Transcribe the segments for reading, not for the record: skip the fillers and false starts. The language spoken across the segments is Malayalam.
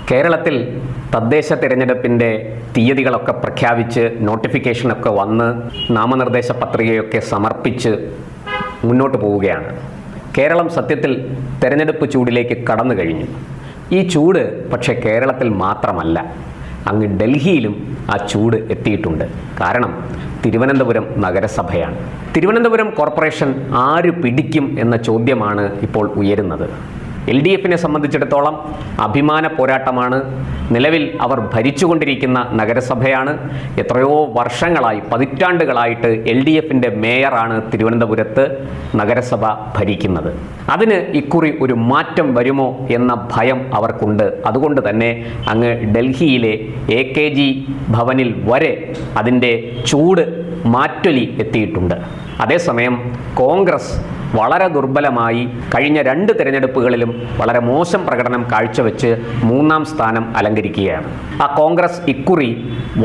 കേരളത്തിൽ തദ്ദേശ തിരഞ്ഞെടുപ്പിൻ്റെ തീയതികളൊക്കെ പ്രഖ്യാപിച്ച് നോട്ടിഫിക്കേഷനൊക്കെ വന്ന് നാമനിർദ്ദേശ പത്രികയൊക്കെ സമർപ്പിച്ച് മുന്നോട്ട് പോവുകയാണ്. കേരളം സത്യത്തിൽ തെരഞ്ഞെടുപ്പ് ചൂടിലേക്ക് കടന്നു കഴിഞ്ഞു. ഈ ചൂട് പക്ഷേ കേരളത്തിൽ മാത്രമല്ല, അങ്ങ് ഡൽഹിയിലും ആ ചൂട് എത്തിയിട്ടുണ്ട്. കാരണം തിരുവനന്തപുരം നഗരസഭയാണ്. തിരുവനന്തപുരം കോർപ്പറേഷൻ ആര് പിടിക്കും എന്ന ചോദ്യമാണ് ഇപ്പോൾ ഉയരുന്നത്. LDFനെ സംബന്ധിച്ചിടത്തോളം അഭിമാന പോരാട്ടമാണ്. നിലവിൽ അവർ ഭരിച്ചുകൊണ്ടിരിക്കുന്ന നഗരസഭയാണ്. എത്രയോ വർഷങ്ങളായി, പതിറ്റാണ്ടുകളായിട്ട് LDFൻ്റെ മേയറാണ് തിരുവനന്തപുരത്ത് നഗരസഭ ഭരിക്കുന്നത്. അതിന് ഇക്കുറി ഒരു മാറ്റം വരുമോ എന്ന ഭയം അവർക്കുണ്ട്. അതുകൊണ്ട് തന്നെ അങ്ങ് ഡൽഹിയിലെ AKG ഭവനിൽ വരെ അതിൻ്റെ ചൂട് മാറ്റൊലി എത്തിയിട്ടുണ്ട്. അതേസമയം കോൺഗ്രസ് വളരെ ദുർബലമായി കഴിഞ്ഞ 2 തിരഞ്ഞെടുപ്പുകളിലും വളരെ മോശം പ്രകടനം കാഴ്ചവെച്ച് 3ാം സ്ഥാനം അലങ്കരിക്കുകയാണ്. ആ കോൺഗ്രസ് ഇക്കുറി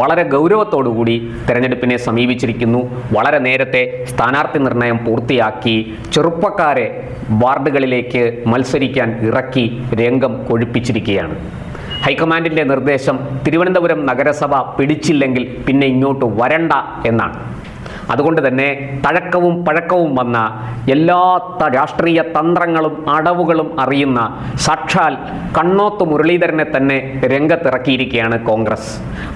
വളരെ ഗൗരവത്തോടുകൂടി തിരഞ്ഞെടുപ്പിനെ സമീപിച്ചിരിക്കുന്നു. വളരെ നേരത്തെ സ്ഥാനാർത്ഥി നിർണയം പൂർത്തിയാക്കി ചെറുപ്പക്കാരെ വാർഡുകളിലേക്ക് മത്സരിക്കാൻ ഇറക്കി രംഗം കൊഴുപ്പിച്ചിരിക്കുകയാണ്. ഹൈക്കമാൻഡിൻ്റെ നിർദ്ദേശം തിരുവനന്തപുരം നഗരസഭ പിടിച്ചില്ലെങ്കിൽ പിന്നെ ഇങ്ങോട്ട് വരണ്ട എന്നാണ്. അതുകൊണ്ട് തന്നെ തഴക്കവും പഴക്കവും വന്ന എല്ലാ രാഷ്ട്രീയ തന്ത്രങ്ങളും അടവുകളും അറിയുന്ന സാക്ഷാൽ കണ്ണോത്ത് മുരളീധരനെ തന്നെ രംഗത്തിറക്കിയിരിക്കുകയാണ് കോൺഗ്രസ്.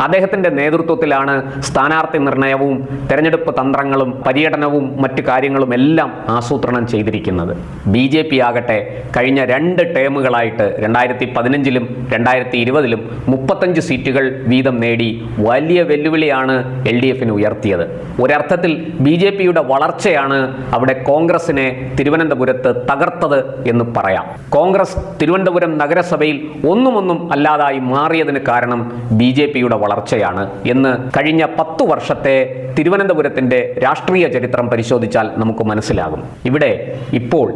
അദ്ദേഹത്തിൻ്റെ നേതൃത്വത്തിലാണ് സ്ഥാനാർത്ഥി നിർണയവും തെരഞ്ഞെടുപ്പ് തന്ത്രങ്ങളും പര്യടനവും മറ്റു കാര്യങ്ങളും എല്ലാം ആസൂത്രണം ചെയ്തിരിക്കുന്നത്. BJP ആകട്ടെ കഴിഞ്ഞ 2 ടേമുകളായിട്ട് 2015-ലും 2020-ലും 35 സീറ്റുകൾ വീതം നേടി വലിയ വെല്ലുവിളിയാണ് LDFന് ഉയർത്തിയത്. ഒരർത്ഥത്തിൽ BJPയുടെ വളർച്ചയാണ് അവിടെ കോൺഗ്രസിനെ തിരുവനന്തപുരത്ത് തകർത്തത് എന്ന് പറയാം. കോൺഗ്രസ് തിരുവനന്തപുരം നഗരസഭയിൽ ഒന്നും അല്ലാതായി മാറിയതിന് കാരണം BJPയുടെ വളർച്ചയാണ് എന്ന് കഴിഞ്ഞ 10 വർഷത്തെ തിരുവനന്തപുരത്തിൻ്റെ രാഷ്ട്രീയ ചരിത്രം പരിശോധിച്ചാൽ നമുക്ക് മനസ്സിലാകും. ഇവിടെ ഇപ്പോൾ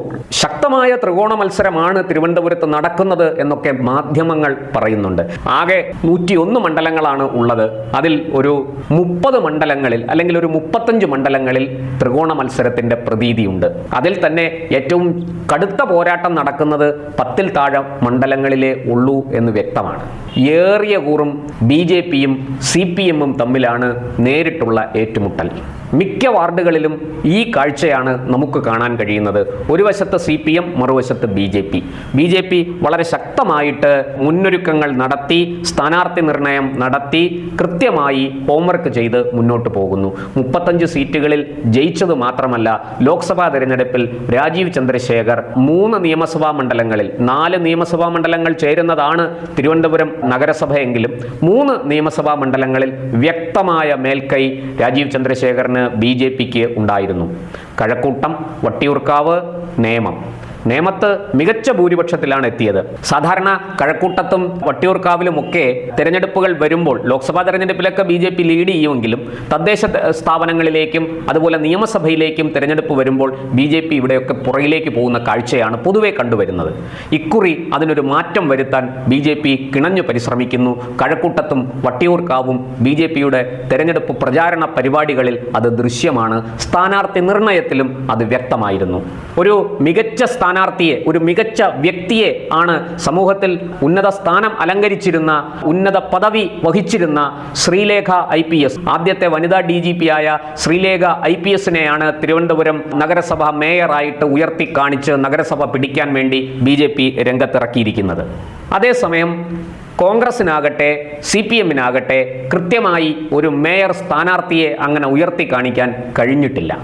ശക്തമായ ത്രികോണ മത്സരമാണ് തിരുവനന്തപുരത്ത് നടക്കുന്നത് എന്നൊക്കെ മാധ്യമങ്ങൾ പറയുന്നുണ്ട്. ആകെ 101 മണ്ഡലങ്ങളാണ് ഉള്ളത്. അതിൽ ഒരു 30 മണ്ഡലങ്ങളിൽ അല്ലെങ്കിൽ ഒരു 35 മണ്ഡലങ്ങളിൽ ത്രികോണ മത്സരത്തിൻ്റെ പ്രതീതിയുണ്ട്. അതിൽ തന്നെ ഏറ്റവും കടുത്ത പോരാട്ടം നടക്കുന്നത് 10-ൽ താഴെ മണ്ഡലങ്ങളിലേ ഉള്ളൂ എന്ന് വ്യക്തമാണ്. ഏറിയ കൂറും BJPയും CPMും തമ്മിലാണ് നേരിട്ടുള്ള ഏറ്റുമുട്ടൽ. മിക്ക വാർഡുകളിലും ഈ കാഴ്ചയാണ് നമുക്ക് കാണാൻ കഴിയുന്നത്. ഒരു വശത്ത് CPM, മറുവശത്ത് BJP വളരെ ശക്തമായിട്ട് മുന്നൊരുക്കങ്ങൾ നടത്തി, സ്ഥാനാർത്ഥി നിർണയം നടത്തി, കൃത്യമായി ഹോംവർക്ക് ചെയ്ത് മുന്നോട്ട് പോകുന്നു. 35 സീറ്റുകളിൽ ജയിച്ചത് മാത്രമല്ല, ലോക്സഭാ തെരഞ്ഞെടുപ്പിൽ രാജീവ് ചന്ദ്രശേഖർ 3 നിയമസഭാ മണ്ഡലങ്ങളിൽ, 4 നിയമസഭാ മണ്ഡലങ്ങൾ ചേരുന്നതാണ് തിരുവനന്തപുരം നഗരസഭയെങ്കിലും 3 നിയമസഭാ മണ്ഡലങ്ങളിൽ വ്യക്തമായ മേൽക്കൈ രാജീവ് ചന്ദ്രശേഖറിന് BJPക്ക് ഉണ്ടായിരുന്നു. കഴക്കൂട്ടം, വട്ടിയൂർക്കാവ്, നേമത്ത് മികച്ച ഭൂരിപക്ഷത്തിലാണ് എത്തിയത്. സാധാരണ കഴക്കൂട്ടത്തും വട്ടിയൂർക്കാവിലുമൊക്കെ തിരഞ്ഞെടുപ്പുകൾ വരുമ്പോൾ, ലോക്സഭാ തെരഞ്ഞെടുപ്പിലൊക്കെ BJP ലീഡ് ചെയ്യുമെങ്കിലും തദ്ദേശ സ്ഥാപനങ്ങളിലേക്കും അതുപോലെ നിയമസഭയിലേക്കും തിരഞ്ഞെടുപ്പ് വരുമ്പോൾ BJP ഇവിടെയൊക്കെ പുറകിലേക്ക് പോകുന്ന കാഴ്ചയാണ് പൊതുവെ കണ്ടുവരുന്നത്. ഇക്കുറി അതിനൊരു മാറ്റം വരുത്താൻ BJP കിണഞ്ഞു പരിശ്രമിക്കുന്നു. കഴക്കൂട്ടത്തും വട്ടിയൂർക്കാവും BJPയുടെ തെരഞ്ഞെടുപ്പ് പ്രചാരണ പരിപാടികളിൽ അത് ദൃശ്യമാണ്. സ്ഥാനാർത്ഥി നിർണയത്തിലും അത് വ്യക്തമായിരുന്നു. ഒരു മികച്ച സ്ഥാനാർത്ഥിയെ, ഒരു മികച്ച വ്യക്തിയെ ആണ് സമൂഹത്തിൽ ഉന്നത സ്ഥാനം അലങ്കരിച്ചിരുന്ന, ഉന്നത പദവി വഹിച്ചിരുന്ന ശ്രീലേഖ IPS, ആദ്യത്തെ വനിതാ DGP ആയ ശ്രീലേഖ IPSനെയാണ് തിരുവനന്തപുരം നഗരസഭ മേയറായിട്ട് ഉയർത്തി കാണിച്ച് നഗരസഭ പിടിക്കാൻ വേണ്ടി BJP രംഗത്തിറക്കിയിരിക്കുന്നത്. അതേസമയം കോൺഗ്രസിനാകട്ടെ CPMനാകട്ടെ കൃത്യമായി ഒരു മേയർ സ്ഥാനാർത്ഥിയെ അങ്ങനെ ഉയർത്തി കാണിക്കാൻ കഴിഞ്ഞിട്ടില്ല.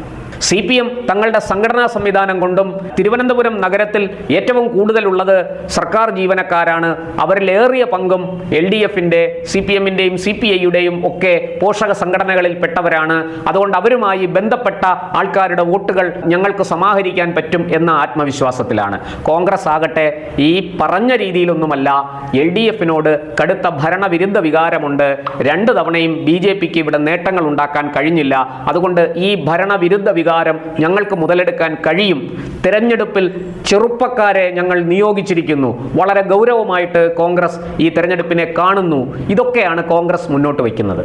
CPM തങ്ങളുടെ സംഘടനാ സംവിധാനം കൊണ്ടും തിരുവനന്തപുരം നഗരത്തിൽ ഏറ്റവും കൂടുതലുള്ളത് സർക്കാർ ജീവനക്കാരാണ്. അവരിലേറിയ പങ്കും LDFൻ്റെ, CPMൻ്റെയും CPIയുടെയും ഒക്കെ പോഷക സംഘടനകളിൽ പെട്ടവരാണ്. അതുകൊണ്ട് അവരുമായി ബന്ധപ്പെട്ട ആൾക്കാരുടെ വോട്ടുകൾ ഞങ്ങൾക്ക് സമാഹരിക്കാൻ പറ്റും എന്ന ആത്മവിശ്വാസത്തിലാണ്. കോൺഗ്രസ് ആകട്ടെ ഈ പറഞ്ഞ രീതിയിലൊന്നുമല്ല. LDFനോട് കടുത്ത ഭരണവിരുദ്ധ വികാരമുണ്ട്. 2 തവണയും BJPക്ക് ഇവിടെ നേട്ടങ്ങൾ ഉണ്ടാക്കാൻ കഴിഞ്ഞില്ല. അതുകൊണ്ട് ഈ ഭരണവിരുദ്ധ വികാരം ഞങ്ങൾക്ക് മുതലെടുക്കാൻ കഴിയും. തെരഞ്ഞെടുപ്പിൽ ചെറുപ്പക്കാരെ ഞങ്ങൾ നിയോഗിച്ചിരിക്കുന്നു. വളരെ ഗൗരവമായിട്ട് കോൺഗ്രസ് ഈ തെരഞ്ഞെടുപ്പിനെ കാണുന്നു. ഇതൊക്കെയാണ് കോൺഗ്രസ് മുന്നോട്ട് വയ്ക്കുന്നത്.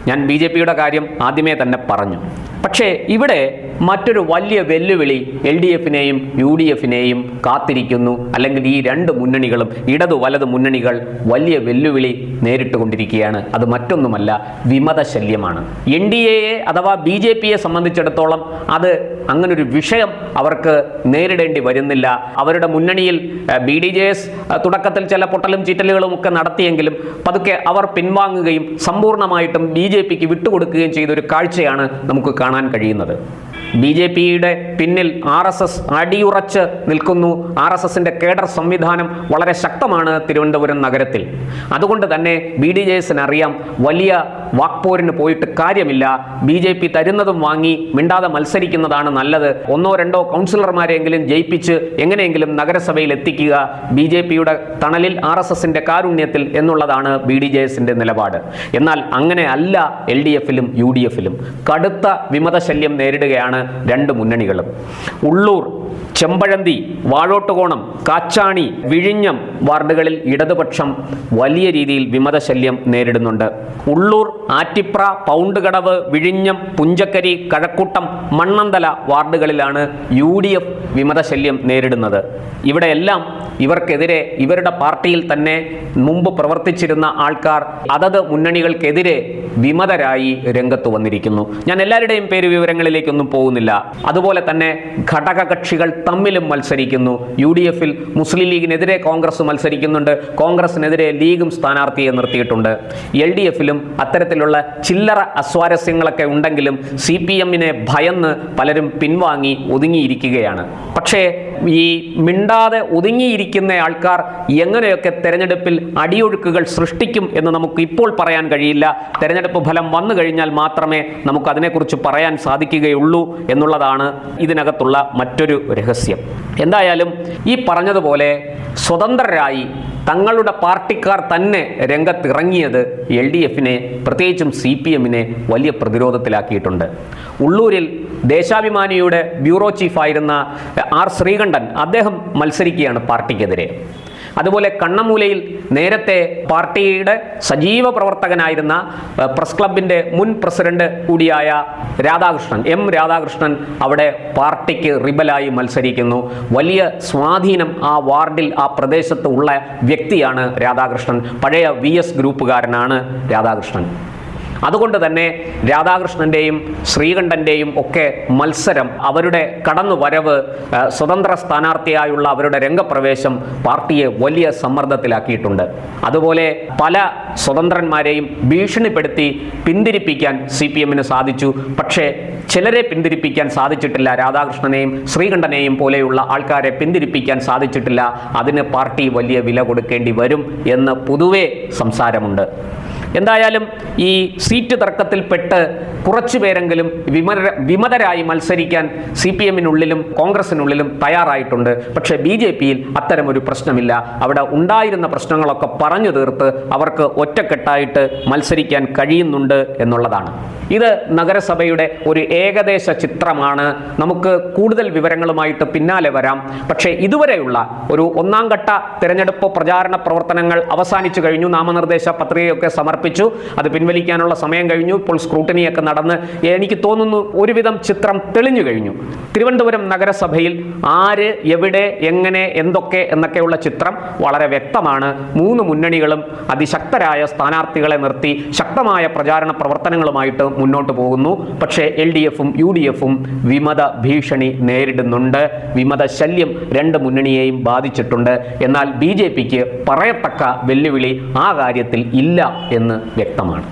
ഞാൻ BJPയുടെ കാര്യം ആദ്യമേ തന്നെ പറഞ്ഞു. പക്ഷേ ഇവിടെ മറ്റൊരു വലിയ വെല്ലുവിളി LDFനെയും UDFനെയും കാത്തിരിക്കുന്നു. അല്ലെങ്കിൽ ഈ രണ്ട് മുന്നണികളും, ഇടതു വലതു മുന്നണികൾ വലിയ വെല്ലുവിളി നേരിട്ടുകൊണ്ടിരിക്കുകയാണ്. അത് മറ്റൊന്നുമല്ല, വിമതശല്യമാണ്. NDAയെ അഥവാ BJPയെ സംബന്ധിച്ചിടത്തോളം അത് അങ്ങനൊരു വിഷയം അവർക്ക് നേരിടേണ്ടി വരുന്നില്ല. അവരുടെ മുന്നണിയിൽ BDJS തുടക്കത്തിൽ ചില പൊട്ടലും ചീറ്റലുകളും ഒക്കെ നടത്തിയെങ്കിലും പതുക്കെ അവർ പിൻവാങ്ങുകയും സമ്പൂർണ്ണമായിട്ടും BJPക്ക് വിട്ടുകൊടുക്കുകയും ചെയ്ത ഒരു കാഴ്ചയാണ് നമുക്ക് കാണാൻ കഴിയുന്നത്. BJPയുടെ പിന്നിൽ RSS അടിയുറച്ച് നിൽക്കുന്നു. RSSന്റെ കേഡർ സംവിധാനം വളരെ ശക്തമാണ് തിരുവനന്തപുരം നഗരത്തിൽ. അതുകൊണ്ട് തന്നെ BDJSന് അറിയാം, വലിയ വാക്പോരിന് പോയിട്ട് കാര്യമില്ല, BJP തരുന്നതും വാങ്ങി മിണ്ടാതെ മത്സരിക്കുന്നതാണ് നല്ലത്. ഒന്നോ രണ്ടോ കൗൺസിലർമാരെങ്കിലും ജയിപ്പിച്ച് എങ്ങനെയെങ്കിലും നഗരസഭയിൽ എത്തിക്കുക, BJPയുടെ തണലിൽ RSSന്റെ കാരുണ്യത്തിൽ എന്നുള്ളതാണ് BDJSന്റെ നിലപാട്. എന്നാൽ അങ്ങനെ അല്ല LDFലും UDFലും. കടുത്ത വിമതശല്യം നേരിടുകയാണ് രണ്ട് മുന്നണികളും. ഉള്ളൂർ, ചെമ്പഴന്തി, വാഴോട്ടുകോണം, കാച്ചാണി, വിഴിഞ്ഞം വാർഡുകളിൽ ഇടതുപക്ഷം വലിയ രീതിയിൽ വിമതശല്യം നേരിടുന്നുണ്ട്. ഉള്ളൂർ, ആറ്റിപ്ര, പൗണ്ടുകടവ്, വിഴിഞ്ഞം, പുഞ്ചക്കരി, കഴക്കൂട്ടം, മണ്ണന്തല വാർഡുകളിലാണ് UDF വിമതശല്യം നേരിടുന്നത്. ഇവിടെയെല്ലാം ഇവർക്കെതിരെ ഇവരുടെ പാർട്ടിയിൽ തന്നെ മുമ്പ് പ്രവർത്തിച്ചിരുന്ന ആൾക്കാർ അതത് മുന്നണികൾക്കെതിരെ വിമതരായി രംഗത്ത് വന്നിരിക്കുന്നു. ഞാൻ എല്ലാവരുടെയും പേര് വിവരങ്ങളിലേക്കൊന്നും പോകുന്നില്ല. അതുപോലെ തന്നെ ഘടകകക്ഷികൾ തമ്മിലും മത്സരിക്കുന്നു. UDFൽ മുസ്ലിം ലീഗിനെതിരെ കോൺഗ്രസ് മത്സരിക്കുന്നുണ്ട്, കോൺഗ്രസിനെതിരെ ലീഗും സ്ഥാനാർത്ഥിയെ നിർത്തിയിട്ടുണ്ട്. LDFലും അത്തരത്തിലുള്ള ചില്ലറ അസ്വാരസ്യങ്ങളൊക്കെ ഉണ്ടെങ്കിലും CPMനെ ഭയന്ന് പലരും പിൻവാങ്ങി ഒതുങ്ങിയിരിക്കുകയാണ്. പക്ഷേ ഈ മിണ്ടാതെ ഒതുങ്ങിയിരിക്കുന്ന ആൾക്കാർ എങ്ങനെയൊക്കെ തെരഞ്ഞെടുപ്പിൽ അടിയൊഴുക്കുകൾ സൃഷ്ടിക്കും എന്ന് നമുക്ക് ഇപ്പോൾ പറയാൻ കഴിയില്ല. തെരഞ്ഞെടുപ്പ് ഫലം വന്നു കഴിഞ്ഞാൽ മാത്രമേ നമുക്ക് അതിനെക്കുറിച്ച് പറയാൻ സാധിക്കുകയുള്ളൂ എന്നുള്ളതാണ് ഇതിനകത്തുള്ള മറ്റൊരു രഹസ്യം. എന്തായാലും ഈ പറഞ്ഞതുപോലെ സ്വതന്ത്രരായി തങ്ങളുടെ പാർട്ടിക്കാർ തന്നെ രംഗത്തിറങ്ങിയത് LDFനെ പ്രത്യേകിച്ചും CPMനെ വലിയ പ്രതിരോധത്തിലാക്കിയിട്ടുണ്ട്. ഉള്ളൂരിൽ ദേശാഭിമാനിയുടെ ബ്യൂറോ ചീഫായിരുന്ന R ശ്രീകണ്ഠൻ അദ്ദേഹം മത്സരിക്കുകയാണ് പാർട്ടിക്കെതിരെ. അതുപോലെ കണ്ണമൂലയിൽ നേരത്തെ പാർട്ടിയുടെ സജീവ പ്രവർത്തകനായിരുന്ന പ്രസ് ക്ലബിൻ്റെ മുൻ പ്രസിഡന്റ് കൂടിയായ രാധാകൃഷ്ണൻ, M രാധാകൃഷ്ണൻ അവിടെ പാർട്ടിക്ക് റിബലായി മത്സരിക്കുന്നു. വലിയ സ്വാധീനം ആ വാർഡിൽ, ആ പ്രദേശത്ത് ഉള്ള വ്യക്തിയാണ് രാധാകൃഷ്ണൻ. പഴയ VS ഗ്രൂപ്പുകാരനാണ് രാധാകൃഷ്ണൻ. അതുകൊണ്ട് തന്നെ രാധാകൃഷ്ണൻ്റെയും ശ്രീകണ്ഠൻ്റെയും ഒക്കെ മത്സരം, അവരുടെ കടന്നുവരവ്, സ്വതന്ത്ര സ്ഥാനാർത്ഥിയായുള്ള അവരുടെ രംഗപ്രവേശം പാർട്ടിയെ വലിയ സമ്മർദ്ദത്തിലാക്കിയിട്ടുണ്ട്. അതുപോലെ പല സ്വതന്ത്രന്മാരെയും ഭീഷണിപ്പെടുത്തി പിന്തിരിപ്പിക്കാൻ CPMന് സാധിച്ചു. പക്ഷേ ചിലരെ പിന്തിരിപ്പിക്കാൻ സാധിച്ചിട്ടില്ല. രാധാകൃഷ്ണനെയും ശ്രീകണ്ഠനെയും പോലെയുള്ള ആൾക്കാരെ പിന്തിരിപ്പിക്കാൻ സാധിച്ചിട്ടില്ല. അതിന് പാർട്ടി വലിയ വില കൊടുക്കേണ്ടി വരും എന്ന് പൊതുവെ സംസാരമുണ്ട്. എന്തായാലും ഈ സീറ്റ് തർക്കത്തിൽപ്പെട്ട് കുറച്ചു പേരെങ്കിലും വിമതരായി മത്സരിക്കാൻ CPMനുള്ളിലും കോൺഗ്രസിനുള്ളിലും തയ്യാറായിട്ടുണ്ട്. പക്ഷേ BJPയിൽ അത്തരമൊരു പ്രശ്നമില്ല. അവിടെ ഉണ്ടായിരുന്ന പ്രശ്നങ്ങളൊക്കെ പറഞ്ഞു തീർത്ത് അവർക്ക് ഒറ്റക്കെട്ടായിട്ട് മത്സരിക്കാൻ കഴിയുന്നുണ്ട് എന്നുള്ളതാണ്. ഇത് നഗരസഭയുടെ ഒരു ഏകദേശ ചിത്രമാണ്. നമുക്ക് കൂടുതൽ വിവരങ്ങളുമായിട്ട് പിന്നാലെ വരാം. പക്ഷേ ഇതുവരെയുള്ള ഒരു ഒന്നാം ഘട്ട തിരഞ്ഞെടുപ്പ് പ്രചാരണ പ്രവർത്തനങ്ങൾ അവസാനിച്ചു കഴിഞ്ഞു. നാമനിർദ്ദേശ പത്രികയൊക്കെ സമർപ്പിച്ചു. അത് പിൻവലിക്കാനുള്ള സമയം കഴിഞ്ഞു. ഇപ്പോൾ സ്ക്രൂട്ടനിയൊക്കെ നടന്ന് എനിക്ക് തോന്നുന്നു ഒരുവിധം ചിത്രം തെളിഞ്ഞു കഴിഞ്ഞു. തിരുവനന്തപുരം നഗരസഭയിൽ ആര്, എവിടെ, എങ്ങനെ, എന്തൊക്കെ എന്നൊക്കെയുള്ള ചിത്രം വളരെ വ്യക്തമാണ്. മൂന്ന് മുന്നണികളും അതിശക്തരായ സ്ഥാനാർത്ഥികളെ നിർത്തി ശക്തമായ പ്രചാരണ പ്രവർത്തനങ്ങളുമായിട്ട് മുന്നോട്ട് പോകുന്നു. പക്ഷേ LDFും UDFും വിമത ഭീഷണി നേരിടുന്നുണ്ട്. വിമത ശല്യം രണ്ട് മുന്നണിയെയും ബാധിച്ചിട്ടുണ്ട്. എന്നാൽ BJPക്ക് പറയത്തക്ക വെല്ലുവിളി ആ കാര്യത്തിൽ ഇല്ല എന്ന് വ്യക്തമാണ്.